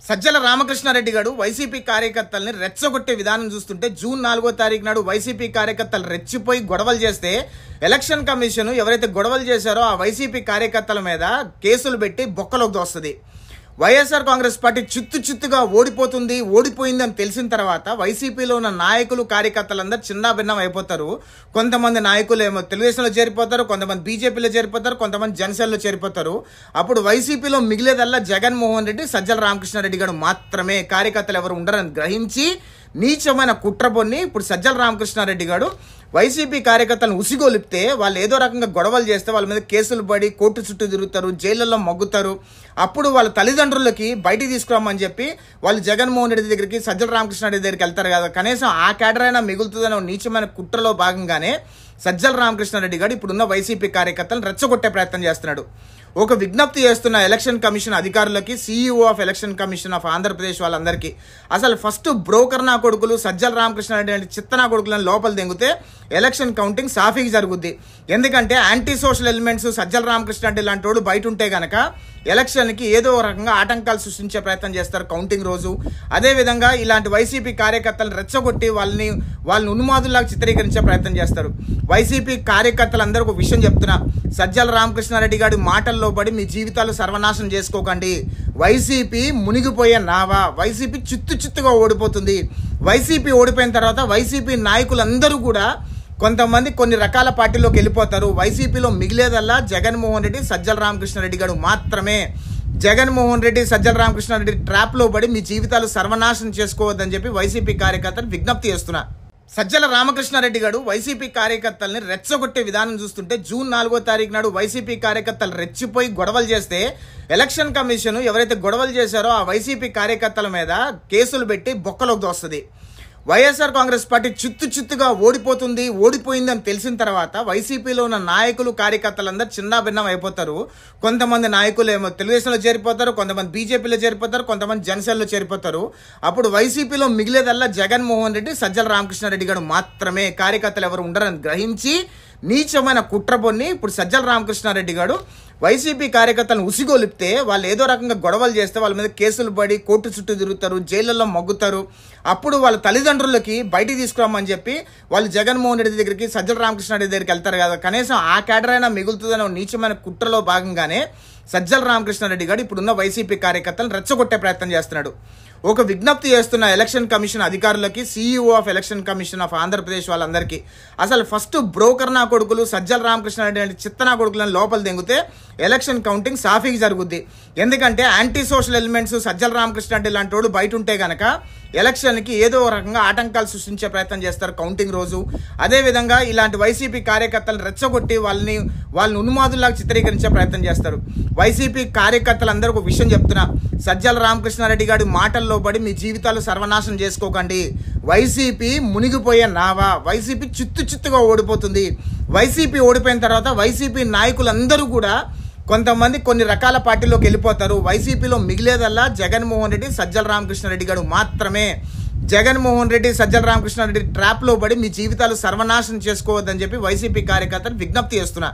సజ్జల రామకృష్ణారెడ్డి గారు వైసీపీ కార్యకర్తల్ని రెచ్చగొట్టే విధానం చూస్తుంటే జూన్ 4వ తారీఖు నాడు వైసీపీ కార్యకర్తలు రెచ్చిపోయి గొడవలు చేస్తే ఎలక్షన్ కమిషన్ ఎవరైతే గొడవలు చేశారో ఆ వైసీపీ కార్యకర్తల మీద కేసులు పెట్టి బొక్కలోకి దోస్తుంది. వైఎస్ఆర్ కాంగ్రెస్ పార్టీ చిత్తుగా ఓడిపోయిందని తెలిసిన తర్వాత వైసీపీలో ఉన్న నాయకులు కార్యకర్తలందరూ చిన్నాభిన్నం అయిపోతారు. కొంతమంది నాయకులు ఏమో తెలుగుదేశంలో చేరిపోతారు, కొంతమంది బీజేపీలో చేరిపోతారు, కొంతమంది జనసేనలో చేరిపోతారు. అప్పుడు వైసీపీలో మిగిలేదల్లా జగన్మోహన్ రెడ్డి, సజ్జల రామకృష్ణారెడ్డి గారు మాత్రమే. కార్యకర్తలు ఎవరు ఉండరని గ్రహించి నీచమైన కుట్రబొన్ని ఇప్పుడు సజ్జల రామకృష్ణారెడ్డి గారు వైసీపీ కార్యకర్తలను ఉసిగొలిపితే వాళ్ళు ఏదో రకంగా గొడవలు చేస్తే వాళ్ళ మీద కేసులు పడి కోర్టు చుట్టూ తిరుగుతారు, జైళ్లలో మగ్గుతారు. అప్పుడు వాళ్ళ తల్లిదండ్రులకి బయటికి తీసుకురామని చెప్పి వాళ్ళు జగన్మోహన్ రెడ్డి దగ్గరికి, సజ్జల రామకృష్ణారెడ్డి దగ్గరికి వెళ్తారు కదా. కనీసం ఆ క్యాడర్ అయినా మిగులుతుందనే నీచమైన కుట్రలో భాగంగానే సజ్జల రామకృష్ణారెడ్డి గారు ఇప్పుడున్న వైసీపీ కార్యకర్తలను రెచ్చగొట్టే ప్రయత్నం చేస్తున్నాడు. ఒక విజ్ఞప్తి చేస్తున్న ఎలక్షన్ కమిషన్ అధికారులకి, CEO of election commission of Andhra Pradesh వాళ్ళందరికీ, అసలు ఫస్ట్ బ్రోకర్ నా కొడుకులు సజ్జల రామకృష్ణారెడ్డి అంటే చిత్తనా కొడుకులను లోపల దింగితే ఎలక్షన్ కౌంటింగ్ సాఫీగా జరుగుద్ది. ఎందుకంటే anti social elements Sajjala Ramakrishna Reddy లాంటి వాడు బయట ఉంటే గనక ఎలక్షన్కి ఏదో రకంగా ఆటంకాలు సృష్టించే ప్రయత్నం చేస్తారు కౌంటింగ్ రోజు. అదేవిధంగా ఇలాంటి వైసీపీ కార్యకర్తలను రెచ్చగొట్టి వాళ్ళని ఉన్మాదుల్లాగా చిత్రీకరించే ప్రయత్నం చేస్తారు. వైసీపీ కార్యకర్తలందరూ ఒక విషయం చెప్తున్నా, సజ్జల రామకృష్ణారెడ్డి గారి మాటల్లో పడి మీ జీవితాలు సర్వనాశనం చేసుకోకండి. వైసీపీ మునిగిపోయే నావా, వైసీపీ చిత్తుగా ఓడిపోతుంది. వైసీపీ ఓడిపోయిన తర్వాత వైసీపీ నాయకులందరూ కూడా కొంతమంది కొన్ని రకాల పార్టీలోకి వెళ్ళిపోతారు. వైసీపీలో మిగిలేదల్లా జగన్మోహన్ రెడ్డి, సజ్జల రామకృష్ణారెడ్డి గారు మాత్రమే. జగన్మోహన్ రెడ్డి, సజ్జల రామకృష్ణారెడ్డి ట్రాప్లో పడి మీ జీవితాలు సర్వనాశనం చేసుకోవద్దని చెప్పి వైసీపీ కార్యకర్తలు విజ్ఞప్తి చేస్తున్నా. సజ్జల రామకృష్ణారెడ్డి గారు వైసీపీ కార్యకర్తల్ని రెచ్చగొట్టే విధానం చూస్తుంటే జూన్ 4వ తారీఖు నాడు వైసీపీ కార్యకర్తలు రెచ్చిపోయి గొడవలు చేస్తే ఎలక్షన్ కమిషన్ ఎవరైతే గొడవలు చేశారో ఆ వైసీపీ కార్యకర్తల మీద కేసులు పెట్టి బొక్కలోకి దోస్తుంది. వైఎస్ఆర్ కాంగ్రెస్ పార్టీ చిత్తుగా ఓడిపోయిందని తెలిసిన తర్వాత వైసీపీలో ఉన్న నాయకులు కార్యకర్తలందరూ చిన్నాభిన్నం అయిపోతారు. కొంతమంది నాయకులు ఏమో తెలుగుదేశంలో చేరిపోతారు, కొంతమంది బీజేపీలో చేరిపోతారు, కొంతమంది జనసేనలో చేరిపోతారు. అప్పుడు వైసీపీలో మిగిలేదల్లా జగన్మోహన్ రెడ్డి, సజ్జల రామకృష్ణారెడ్డి గారు మాత్రమే. కార్యకర్తలు ఎవరు ఉండరని గ్రహించి నీచమైన కుట్రబొన్ని ఇప్పుడు సజ్జల రామకృష్ణారెడ్డి గారు వైసీపీ కార్యకర్తలను ఉసిగొలిపితే వాళ్ళు ఏదో రకంగా గొడవలు చేస్తే వాళ్ళ మీద కేసులు పడి కోర్టు చుట్టూ తిరుగుతారు, జైళ్లలో మగ్గుతారు. అప్పుడు వాళ్ళ తల్లిదండ్రులకి బయటికి తీసుకురామని చెప్పి వాళ్ళు జగన్మోహన్ రెడ్డి దగ్గరికి, సజ్జల రామకృష్ణారెడ్డి దగ్గరికి వెళ్తారు కదా. కనీసం ఆ క్యాడర్ అయినా మిగులుతుందనే నీచమైన కుట్రలో భాగంగానే సజ్జల రామకృష్ణారెడ్డి గారు ఇప్పుడున్న వైసీపీ కార్యకర్తలను రెచ్చగొట్టే ప్రయత్నం చేస్తున్నాడు. ఒక విజ్ఞప్తి చేస్తున్న ఎలక్షన్ కమిషన్ అధికారులకి, CEO of election commission of Andhra Pradesh వాళ్ళందరికీ, అసలు ఫస్ట్ బ్రోకర్ నా కొడుకులు సజ్జల రామకృష్ణారెడ్డి అంటే చిత్తనా కొడుకులను లోపల దింగితే ఎలక్షన్ కౌంటింగ్ సాఫీగా జరుగుద్ది. ఎందుకంటే anti social elements Sajjala Ramakrishna Reddy లాంటి వాడు బయట ఉంటే గనక ఎలక్షన్కి ఏదో రకంగా ఆటంకాలు సృష్టించే ప్రయత్నం చేస్తారు కౌంటింగ్ రోజు. అదేవిధంగా ఇలాంటి వైసీపీ కార్యకర్తలను రెచ్చగొట్టి వాళ్ళని ఉన్మాదుల్లాగా చిత్రీకరించే ప్రయత్నం చేస్తారు. వైసీపీ కార్యకర్తలందరూ ఒక విషయం చెప్తున్నా, సజ్జల రామకృష్ణారెడ్డి గారి మాటల్లో పడి మీ జీవితాలు సర్వనాశనం చేసుకోకండి. వైసీపీ మునిగిపోయే నావా, వైసీపీ చిత్తుగా ఓడిపోతుంది. వైసీపీ ఓడిపోయిన తర్వాత వైసీపీ నాయకులందరూ కూడా కొంతమంది కొన్ని రకాల పార్టీలోకి వెళ్ళిపోతారు. వైసీపీలో మిగిలేదల్లా జగన్మోహన్ రెడ్డి, సజ్జల రామకృష్ణారెడ్డి గారు మాత్రమే. జగన్మోహన్ రెడ్డి, సజ్జల రామకృష్ణారెడ్డి ట్రాప్లో పడి మీ జీవితాలు సర్వనాశనం చేసుకోవద్దని చెప్పి వైసీపీ కార్యకర్తలు విజ్ఞప్తి చేస్తున్నా.